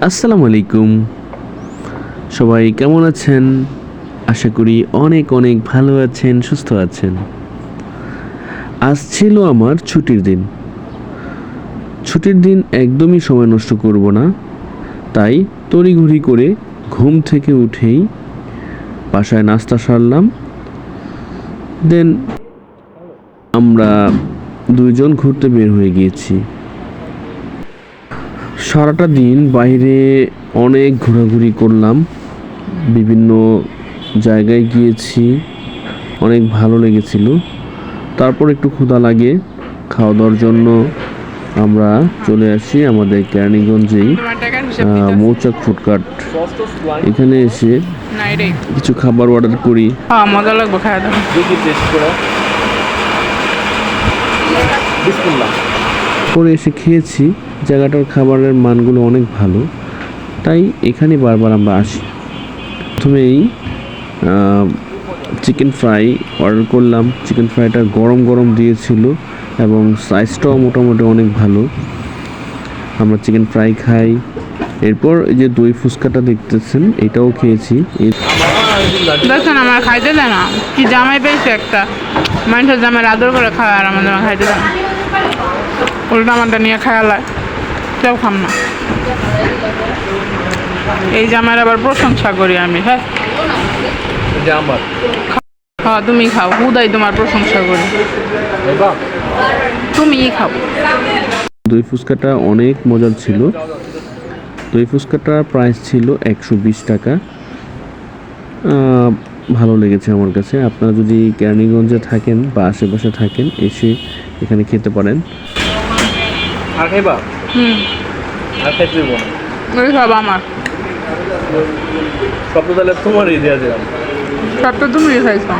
আসসালামু আলাইকুম। সবাই কেমন আছেন? আশা করি অনেক অনেক ভালো আছেন, সুস্থ আছেন। আজ ছিল আমার ছুটির দিন। ছুটির দিন একদমই সময় নষ্ট করব না, তাই তড়িঘড়ি করে ঘুম থেকে উঠেই বাসায় নাস্তা সারলাম। দেন আমরা দুইজন ঘুরতে বের হয়ে গিয়েছি। সারাটা দিন বাইরে অনেক ঘোরাঘুরি করলাম, বিভিন্ন জায়গায় গিয়েছি, অনেক ভালো লেগেছিল। তারপর একটু ক্ষুধা লাগে, খাওয়া দাওয়ার জন্য আমরা চলে আসি আমাদের কেরানীগঞ্জেই মৌচাক ফুডকার্ট। এখানে এসে কিছু খাবার অর্ডার করি। মজা লাগবে খাওয়া দাওয়া পরে এসে খেয়েছি। জায়গাটার খাবারের মানগুলো অনেক ভালো, তাই এখানে বারবার আমরা আসি। প্রথমেই চিকেন ফ্রাই অর্ডার করলাম। চিকেন ফ্রাইটা গরম গরম দিয়েছিল এবং সাইজটাও মোটামুটি অনেক ভালো। আমরা চিকেন ফ্রাই খাই। এরপর এই যে দই ফুচকাটা দেখতেছেন, এটাও খেয়েছি। দেখছেন আমার খাইতে দেয় না, কি জামাই পেয়েছে একটা, মানুষের জামাই আদর করে খাওয়া আর আমাদের খাইতে দেয় না, উল্টা আমারটা নিয়ে খাওয়ালায়, কেউ খাম না। এই জামাইয়ের আবার প্রশংসা করি আমি। হ্যাঁ খাওয়া, তুমি খাও, হুদাই তোমার প্রশংসা করি, তুমিই খাও। দই ফুচকাটা অনেক মজার ছিল। দই ফুচকাটার প্রাইস ছিল 120 টাকা। ভালো লেগেছে আমার কাছে। আপনারা যদি কেরানীগঞ্জে থাকেন বা আশেপাশে থাকেন, এসে এখানে খেতে পারেন। আর খাইবা? আর খাইতে দেবো না, ওই সব আমার। সব তো তাহলে তোমারই দেওয়া দিলাম, সব তো তুমি খাইছো।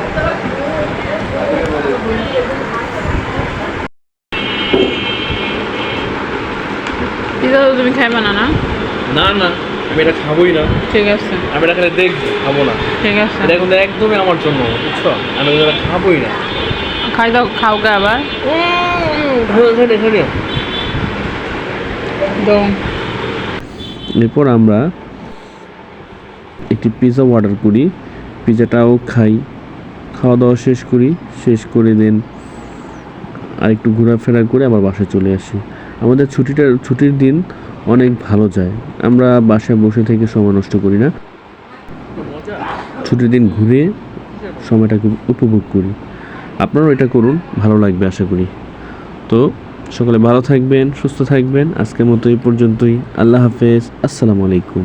পিজা তো তুমি খাইবা না? না না না, আমি এটা খাবোই না। ঠিক আছে, আমি এটা খালি দেখবো, খাবো না। ঠিক আছে, এটা কিন্তু একদমই আমার জন্য, বুঝছো? আমি এটা খাবোই না। খাই দাও, খাও গা আবার দাও। এরপর আমরা একটি পিৎজা অর্ডার করি, পিৎজাটাও খাই। খাওয়া দাওয়া শেষ করে দেন আর একটু ঘোরাফেরা করে আবার বাসায় চলে আসি। আমাদের ছুটির দিন অনেক ভালো যায়। আমরা বাসায় বসে থেকে সময় নষ্ট করি না, ছুটির দিন ঘুরে সময়টাকে উপভোগ করি। আপনারাও এটা করুন, ভালো লাগবে আশা করি। তো সকলে ভালো থাকবেন, সুস্থ থাকবেন। আজকের মতো এই পর্যন্তই। আল্লাহ হাফেজ, আসসালামু আলাইকুম।